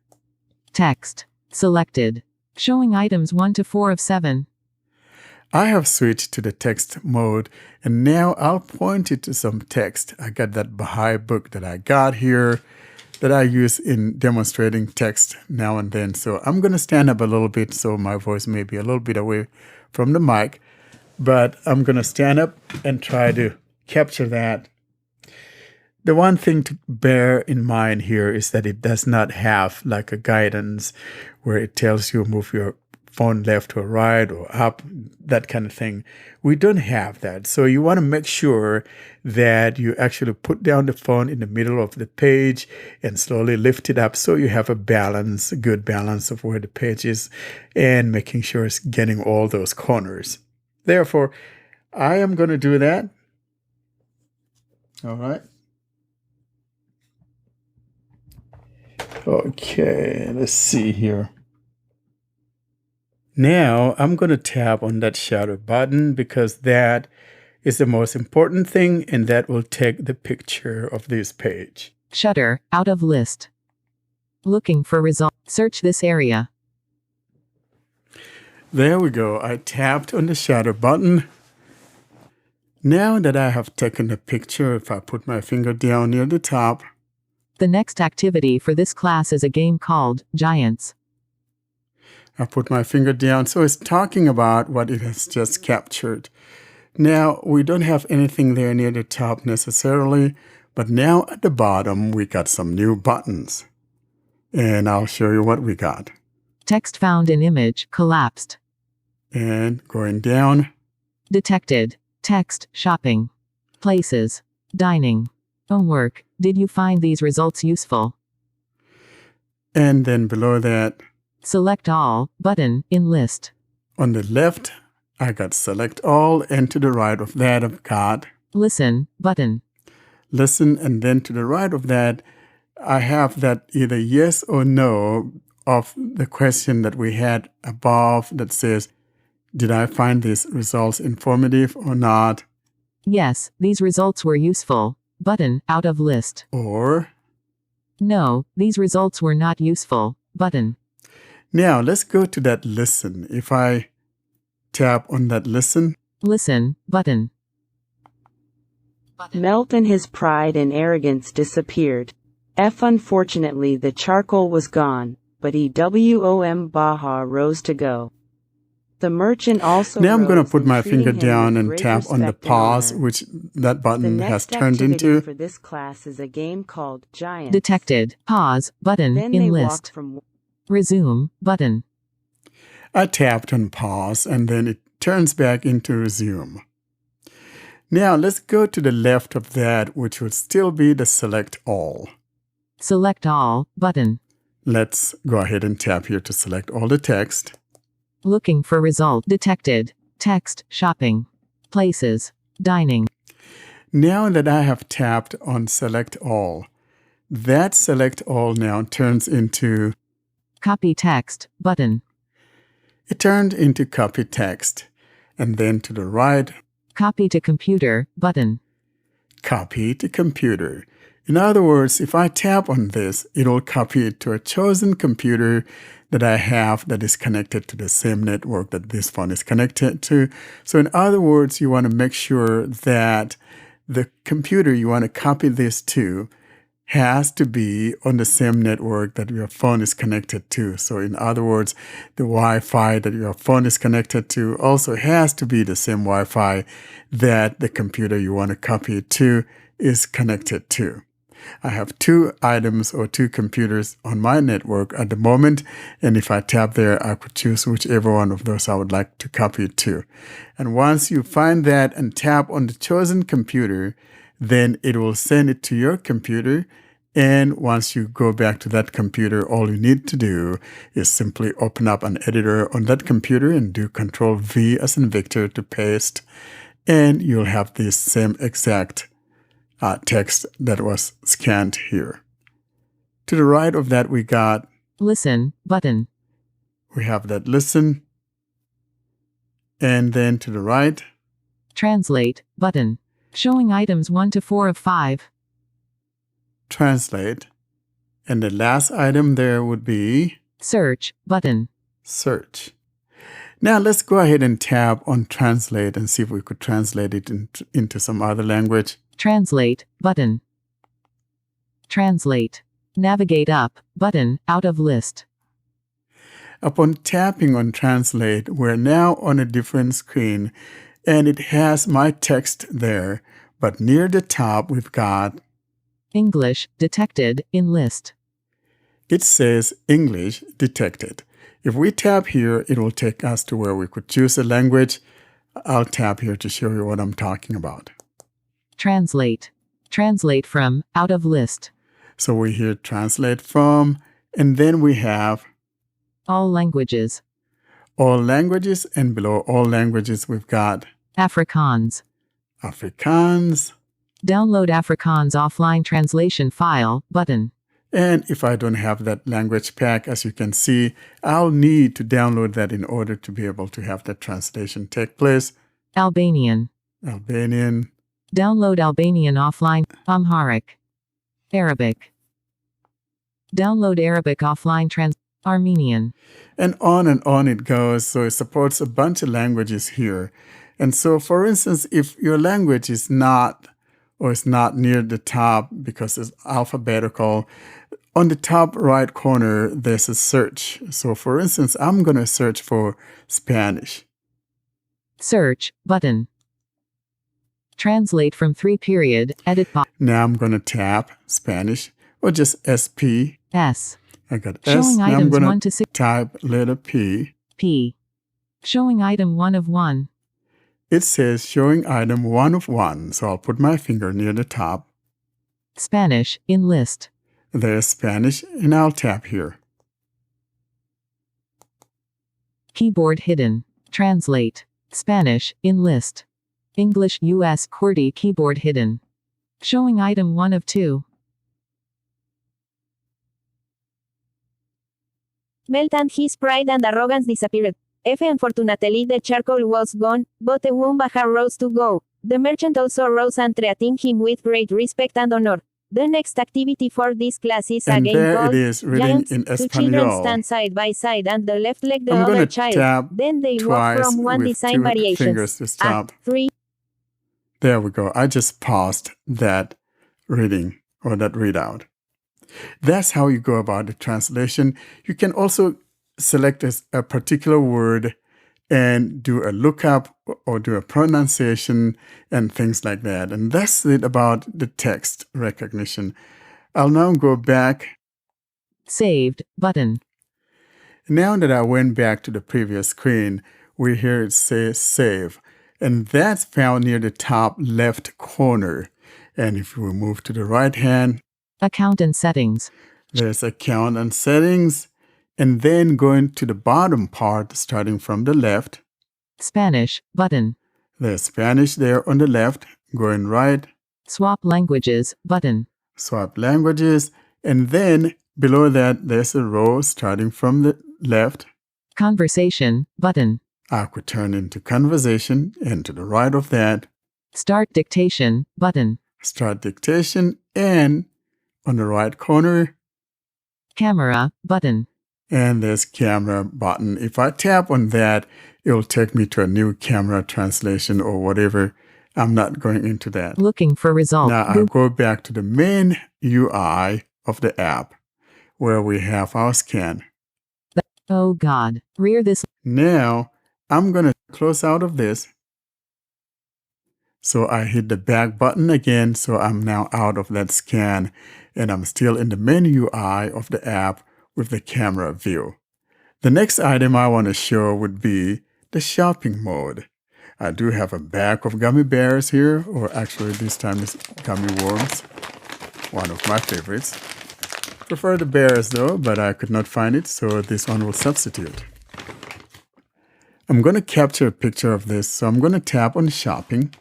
Text. Selected. Showing items 1 to 4 of 7. I have switched to the text mode, and now I'll point it to some text. I got that Baha'i book that I got here that I use in demonstrating text now and then. So I'm going to stand up a little bit so my voice may be a little bit away from the mic, but I'm going to stand up and try to capture that. The one thing to bear in mind here is that it does not have like a guidance where it tells you move your phone left or right or up, that kind of thing. We don't have that. So you want to make sure that you actually put down the phone in the middle of the page and slowly lift it up so you have a balance, a good balance of where the page is and making sure it's getting all those corners. Therefore, I am going to do that. All right. Okay, let's see here. Now I'm going to tap on that shadow button because that is the most important thing, and that will take the picture of this page. Shutter. Out of list. Looking for result. Search this area. There we go. I tapped on the shadow button. Now that I have taken the picture, if I put my finger down near the top. The next activity for this class is a game called Giants. I put my finger down, so it's talking about what it has just captured. Now, we don't have anything there near the top necessarily, but now at the bottom, we got some new buttons. And I'll show you what we got. Text found in image collapsed. And going down. Detected. Text shopping. Places. Dining. Homework. Did you find these results useful? And then below that, Select all button in list. on the left, I got select all, and to the right of that, I've got Listen button. listen, and then to the right of that, I have that either yes or no of the question that we had above that says, did I find these results informative or not? Yes, these results were useful. Button out of list. Or, No, these results were not useful. Button. now let's go to that listen. If I tap on that listen, Listen button. Melt and his pride and arrogance disappeared. Unfortunately the charcoal was gone, but EWOM Baha rose to go. The merchant also now I'm going rose to put in my treating finger him down with and great tap on the respect and pause, honor. which that The button has next turned activity into. for this class is a game called Giants. Detected. Pause button Then in they walk list. from Resume button. I tapped on pause, and then it turns back into resume. Now let's go to the left of that, which would still be the select all. Select all button. Let's go ahead and tap here to select all the text. Looking for result. Detected. Text shopping. Places. Dining. Now that I have tapped on select all, that select all now turns into, Copy text button. it turned into copy text. And then to the right, Copy to computer button. copy to computer. In other words, if I tap on this, it'll copy it to a chosen computer that I have that is connected to the same network that this phone is connected to. So in other words, you want to make sure that the computer you want to copy this to has to be on the same network that your phone is connected to. So in other words, the Wi-Fi that your phone is connected to also has to be the same Wi-Fi that the computer you want to copy it to is connected to. I have two items or two computers on my network at the moment, and if I tap there, I could choose whichever one of those I would like to copy it to. And once you find that and tap on the chosen computer, then it will send it to your computer. And once you go back to that computer, all you need to do is simply open up an editor on that computer and do Control V as in Victor to paste. and you'll have this same exact text that was scanned here. To the right of that, we got Listen button. we have that listen, and then to the right, Translate button. Showing items 1 to 4 of 5. translate, and the last item there would be Search button. search. Now let's go ahead and tab on translate and see if we could translate it into some other language. Translate button. Translate. Navigate up button out of list. Upon tapping on translate, we're now on a different screen and it has my text there, but near the top we've got, English detected in list. it says English detected. If we tap here, it will take us to where we could choose a language. I'll tap here to show you what I'm talking about. Translate. Translate from out of list. So we hear translate from, and then we have All languages. all languages, and below all languages we've got Afrikaans. Afrikaans. Download Afrikaans offline translation file button. And if I don't have that language pack, as you can see, I'll need to download that in order to be able to have that translation take place. Albanian. Albanian, Download Albanian offline. Amharic. Arabic. Download Arabic offline Armenian. and on it goes. So it supports a bunch of languages here. And so, for instance, if your language is not near the top because it's alphabetical, on the top right corner, there's a search. So for instance, I'm going to search for Spanish. Search button. Translate from 3 period. Edit box. Now I'm going to tap Spanish or just SP. S. I got S. Showing Now I'm items going 1 to to 6. type letter P. P. Showing item 1 of 1. It says showing item 1 of 1. So I'll put my finger near the top. Spanish in list. There's Spanish, and I'll tap here. Keyboard hidden. Translate. Spanish in list. English US QWERTY keyboard hidden. Showing item 1 of 2. Melt and his pride and arrogance disappeared. Unfortunately the charcoal was gone, but the Wumbaha rose to go. The merchant also rose and treating him with great respect and honor. The next activity for this class is a And game there called it is, written Giants. in Two children Espanol. stand side by side and the left leg the I'm other going to child. tap Then they walk twice from one with design 2 variations. fingers to stop. 3. There we go. I just paused that reading or that readout. That's how you go about the translation. You can also select a particular word and do a lookup or do a pronunciation and things like that. And that's it about the text recognition. I'll now go back. Saved button. Now that I went back to the previous screen, we hear it say save. And that's found near the top left corner. And if we move to the right hand, Account and settings. there's account and settings. And then going to the bottom part, starting from the left, Spanish button. there's Spanish there on the left. Going right, Swap languages button. swap languages. And then below that, there's a row starting from the left. Conversation button. I could turn into conversation. And to the right of that, Start dictation button. start dictation. And on the right corner, Camera button. and there's camera button. If I tap on that, it'll take me to a new camera translation or whatever. I'm not going into that. Looking for result. Now I'll go back to the main UI of the app where we have our scan. Oh God. Rear this. Now I'm going to close out of this. So I hit the back button again. So I'm now out of that scan and I'm still in the main UI of the app with the camera view. The next item I want to show would be the shopping mode. I do have a bag of gummy bears here, or actually this time it's gummy worms, one of my favorites. Prefer the bears though, but I could not find it, so this one will substitute. I'm going to capture a picture of this, so I'm going to tap on shopping.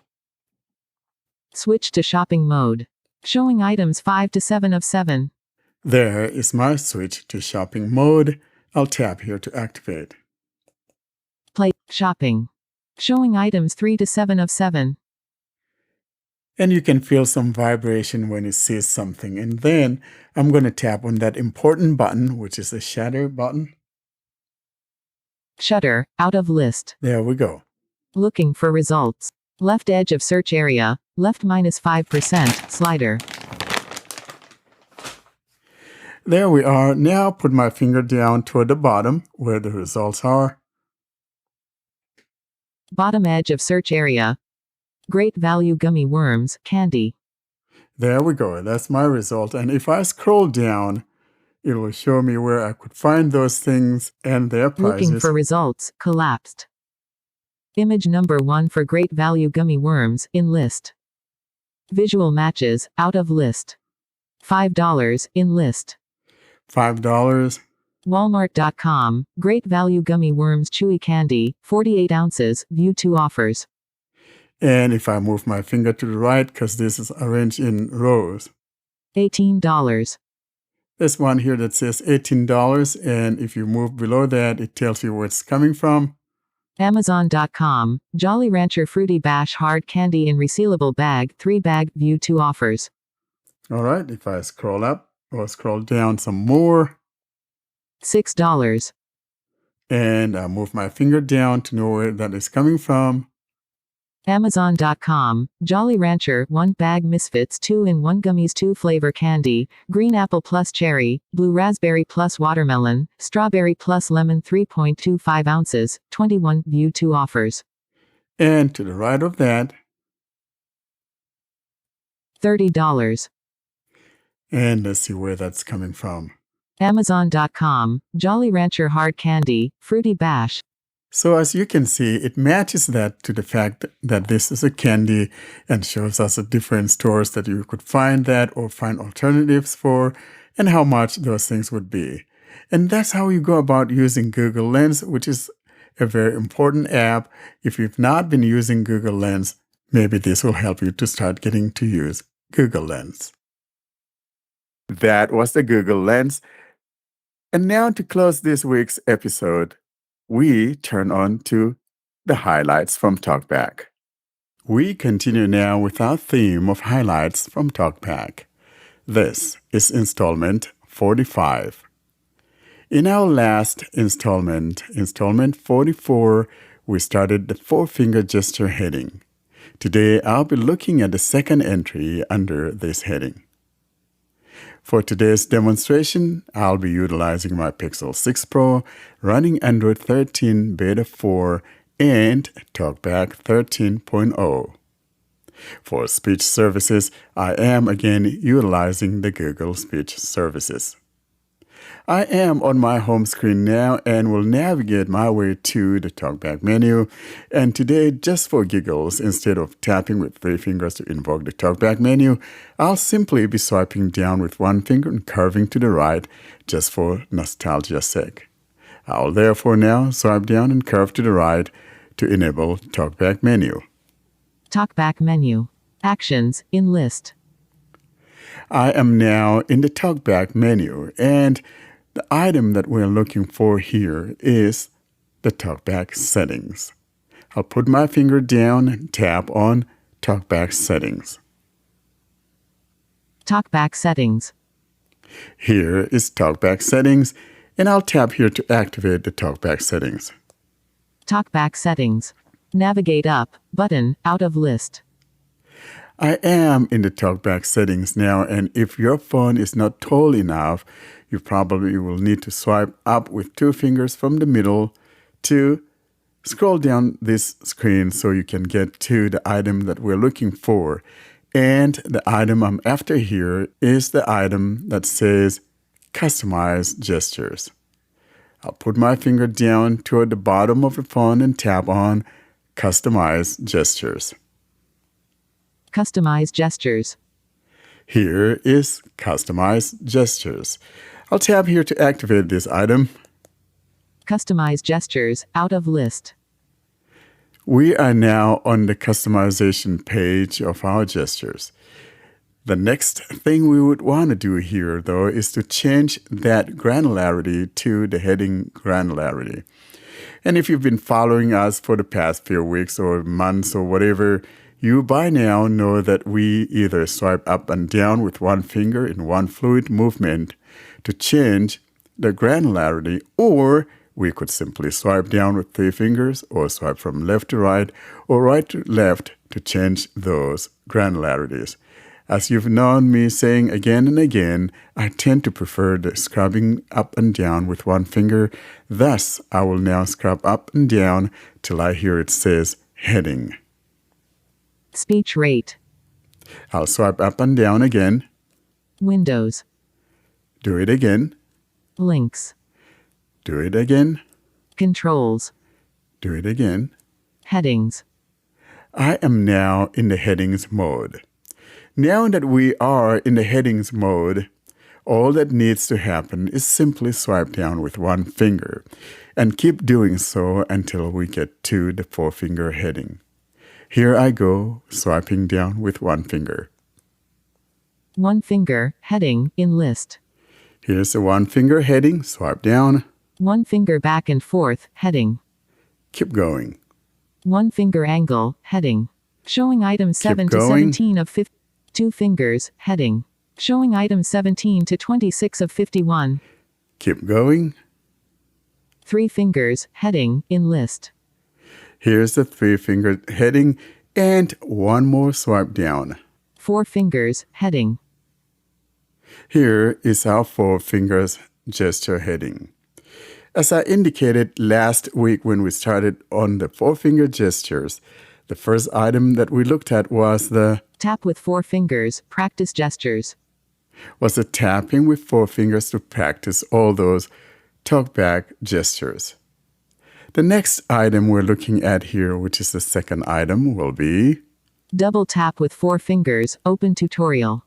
Switch to shopping mode. Showing items 5 to 7 of 7. There is my switch to shopping mode. I'll tap here to activate. Play shopping. Showing items 3 to 7 of 7. And you can feel some vibration when it sees something. And then I'm going to tap on that important button, which is the shutter button. Shutter, out of list. There we go. Looking for results. Left edge of search area, left -5%, slider. There we are. Now put my finger down toward the bottom where the results are. Bottom edge of search area. Great value gummy worms, candy. There we go. That's my result. And if I scroll down, it will show me where I could find those things and their prices. Looking for results, collapsed. Image number 1 for great value gummy worms, in list. Visual matches, out of list. $5, in list. $5. Walmart.com, great value gummy worms chewy candy, 48 ounces, view 2 offers. And if I move my finger to the right, because this is arranged in rows. $18. There's one here that says $18, and if you move below that, it tells you where it's coming from. Amazon.com, Jolly Rancher Fruity Bash hard candy in resealable bag, 3 bag, view 2 offers. All right, if I scroll up or scroll down some more, $6. and I move my finger down to know where that is coming from. Amazon.com, Jolly Rancher 1 bag Misfits 2-in-1 gummies 2 flavor candy, green apple plus cherry, blue raspberry plus watermelon, strawberry plus lemon 3.25 ounces, 21 view 2 offers. And to the right of that, $30. and let's see where that's coming from. Amazon.com, Jolly Rancher hard candy, fruity bash. So as you can see, it matches that to the fact that this is a candy and shows us the different stores that you could find that or find alternatives for and how much those things would be. And that's how you go about using Google Lens, which is a very important app. If you've not been using Google Lens, maybe this will help you to start getting to use Google Lens. That was the Google Lens. And now to close this week's episode, we turn on to the highlights from Talkback. We continue now with our theme of highlights from Talkback. This is installment 45. In our last installment 44, we started the 4-finger gesture heading. Today, I'll be looking at the second entry under this heading. For today's demonstration, I'll be utilizing my Pixel 6 Pro, running Android 13 Beta 4 and Talkback 13.0. For speech services, I am again utilizing the Google Speech Services. I am on my home screen now and will navigate my way to the Talkback menu. And today, just for giggles, instead of tapping with 3 fingers to invoke the Talkback menu, I'll simply be swiping down with 1 finger and curving to the right just for nostalgia's sake. I'll therefore now swipe down and curve to the right to enable Talkback menu. Talkback menu. Actions, in list. I am now in the Talkback menu, and the item that we're looking for here is the Talkback Settings. I'll put my finger down and tap on Talkback Settings. Talkback Settings. Here is Talkback Settings, and I'll tap here to activate the Talkback Settings. Talkback Settings. Navigate up, button, out of list. I am in the Talkback Settings now, and if your phone is not tall enough, you probably will need to swipe up with 2 fingers from the middle to scroll down this screen so you can get to the item that we're looking for. And the item I'm after here is the item that says Customize Gestures. I'll put my finger down toward the bottom of the phone and tap on Customize Gestures. Customize gestures. Here is Customize Gestures. I'll tap here to activate this item. Customize gestures, out of list. We are now on the customization page of our gestures. The next thing we would want to do here, though, is to change that granularity to the heading granularity. And if you've been following us for the past few weeks or months or whatever, you by now know that we either swipe up and down with one finger in one fluid movement to change the granularity, or we could simply swipe down with 3 fingers or swipe from left to right or right to left to change those granularities. As you've known me saying again and again, I tend to prefer the scrubbing up and down with one finger. Thus, I will now scrub up and down till I hear it says heading. Speech rate. I'll swipe up and down again. Windows. Do it again. Links. Do it again. Controls. Do it again. Headings. I am now in the headings mode. Now that we are in the headings mode, all that needs to happen is simply swipe down with one finger and keep doing so until we get to the 4-finger heading. Here I go, swiping down with one finger. 1 finger, heading, in list. Here's the 1-finger heading, swipe down. 1 finger back and forth, heading. Keep going. 1 finger angle, heading. Showing items 7 to going. 17 of 50. 2 fingers, heading. Showing items 17 to 26 of 51. Keep going. 3 fingers, heading, in list. Here's the 3-finger heading and one more swipe down. 4 fingers, heading. Here is our 4 fingers gesture heading. As I indicated last week when we started on the 4-finger gestures, the first item that we looked at was the Tap with 4 fingers, practice gestures. tapping with 4 fingers to practice all those talkback gestures. The next item we're looking at here, which is the second item, will be Double tap with 4 fingers, open tutorial.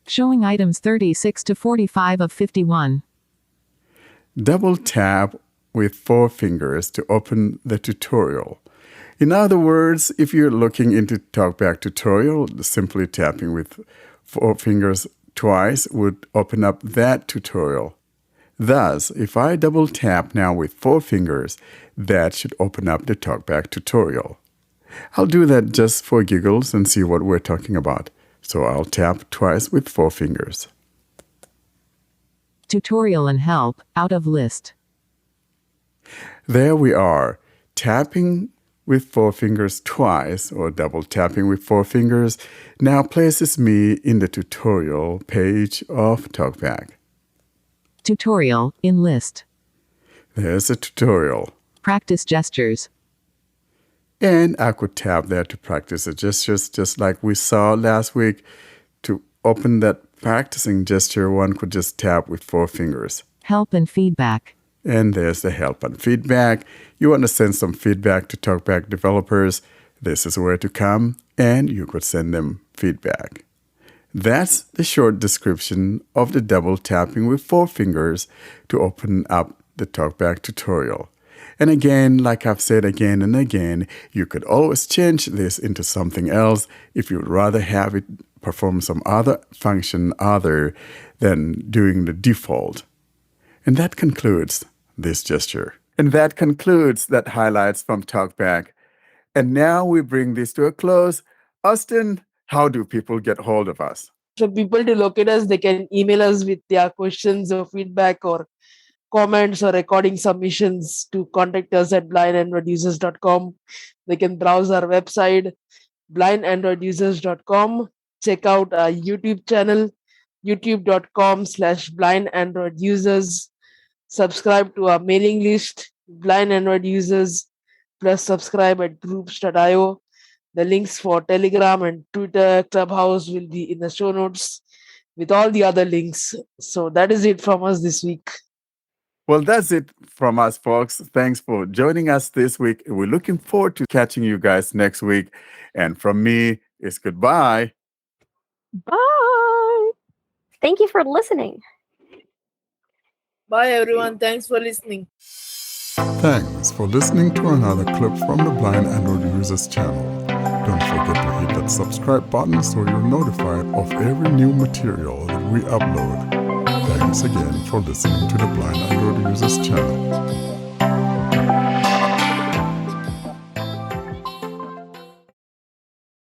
Showing items 36 to 45 of 51. double tap with 4 fingers to open the tutorial. In other words, if you're looking into Talkback tutorial, simply tapping with 4 fingers twice would open up that tutorial. Thus, if I double tap now with 4 fingers, that should open up the Talkback tutorial. I'll do that just for giggles and see what we're talking about. So I'll tap twice with 4 fingers. Tutorial and help, out of list. There we are, tapping with 4 fingers twice, or double tapping with 4 fingers, now places me in the tutorial page of Talkback. Tutorial, in list. There's a tutorial. Practice gestures. And I could tap there to practice the gestures, just like we saw last week. To open that practicing gesture, one could just tap with 4 fingers. Help and feedback. And there's the help and feedback. You want to send some feedback to Talkback developers, this is where to come, and you could send them feedback. That's the short description of the double tapping with 4 fingers to open up the Talkback tutorial. And again, like I've said again and again, you could always change this into something else if you'd rather have it perform some other function other than doing the default. And that concludes this gesture. And that concludes that highlights from Talkback. And now we bring this to a close. Austin, how do people get hold of us? For people to locate us, they can email us with their questions or feedback or comments or recording submissions to contact us at blindandroidusers.com. They can browse our website, blindandroidusers.com. Check out our YouTube channel, youtube.com/blindandroidusers. Subscribe to our mailing list, Blind Android Users, plus subscribe at groups.io. The links for Telegram and Twitter, Clubhouse will be in the show notes with all the other links. So that is it from us this week. Well, that's it from us, folks. Thanks for joining us this week. We're looking forward to catching you guys next week. And from me, it's goodbye. Bye. Thank you for listening. Bye, everyone. Thanks for listening. Thanks for listening to another clip from the Blind Android Users channel. Don't forget to hit that subscribe button so you're notified of every new material that we upload. Thanks again for listening to the Blind Android Users channel.